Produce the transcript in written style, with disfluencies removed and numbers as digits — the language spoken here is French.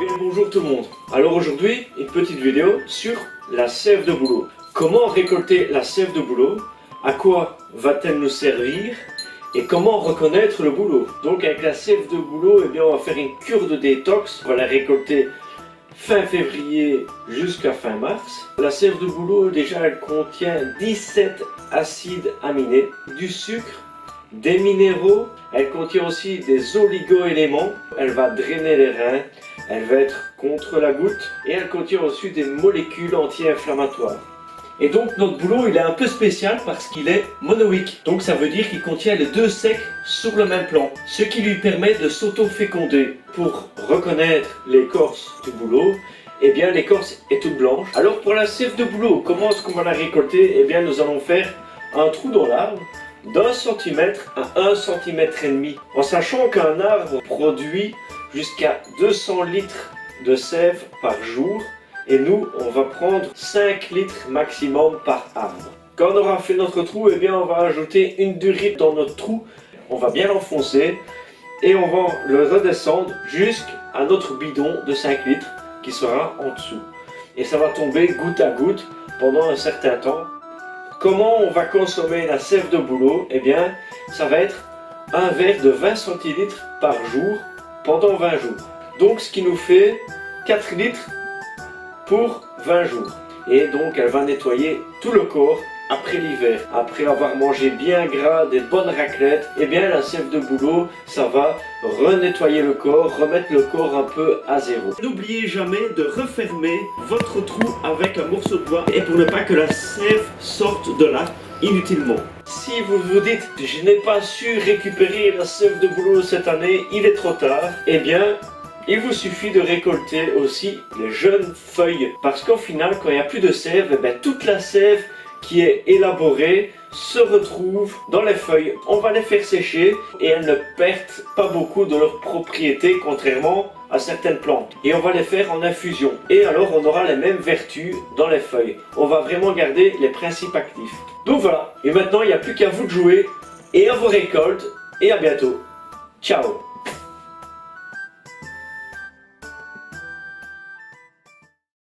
bien bonjour tout le monde. Alors aujourd'hui, une petite vidéo sur la sève de bouleau. Comment récolter la sève de bouleau? À quoi va-t-elle nous servir? Et comment reconnaître le bouleau? Donc avec la sève de bouleau, eh bien, on va faire une cure de détox. On va la récolter fin février jusqu'à fin mars. La sève de bouleau, déjà, elle contient 17 acides aminés, du sucre, des minéraux. Elle contient aussi des oligo-éléments. Elle va drainer les reins. Elle va être contre la goutte. Et elle contient aussi des molécules anti-inflammatoires. Et donc notre bouleau il est un peu spécial parce qu'il est monoïque. Donc ça veut dire qu'il contient les deux secs sur le même plan. Ce qui lui permet de s'auto-féconder. Pour reconnaître l'écorce du bouleau, eh bien l'écorce est toute blanche. Alors pour la sève de bouleau, comment est-ce qu'on va la récolter? Eh bien nous allons faire un trou dans l'arbre d'1 cm à 1 cm et demi. En sachant qu'un arbre produit jusqu'à 200 litres de sève par jour. Et nous, on va prendre 5 litres maximum par arbre. Quand on aura fait notre trou, eh bien on va ajouter une durite dans notre trou. On va bien l'enfoncer et on va le redescendre jusqu'à notre bidon de 5 litres qui sera en dessous. Et ça va tomber goutte à goutte pendant un certain temps. Comment on va consommer la sève de bouleau? Eh bien, ça va être un verre de 20 centilitres par jour pendant 20 jours. Donc ce qui nous fait 4 litres pour 20 jours. Et donc elle va nettoyer tout le corps après l'hiver. Après avoir mangé bien gras, des bonnes raclettes, et bien la sève de bouleau, ça va renettoyer le corps, remettre le corps un peu à zéro. N'oubliez jamais de refermer votre trou avec un morceau de bois et pour ne pas que la sève sorte de là inutilement. Si vous vous dites je n'ai pas su récupérer la sève de bouleau cette année, il est trop tard, eh bien il vous suffit de récolter aussi les jeunes feuilles. Parce qu'au final, quand il n'y a plus de sève, eh bien, toute la sève qui est élaborée se retrouve dans les feuilles. On va les faire sécher et elles ne perdent pas beaucoup de leurs propriétés, contrairement à certaines plantes. Et on va les faire en infusion. Et alors on aura les mêmes vertus dans les feuilles. On va vraiment garder les principes actifs. Donc voilà. Et maintenant, il n'y a plus qu'à vous de jouer et à vos récoltes. Et à bientôt. Ciao.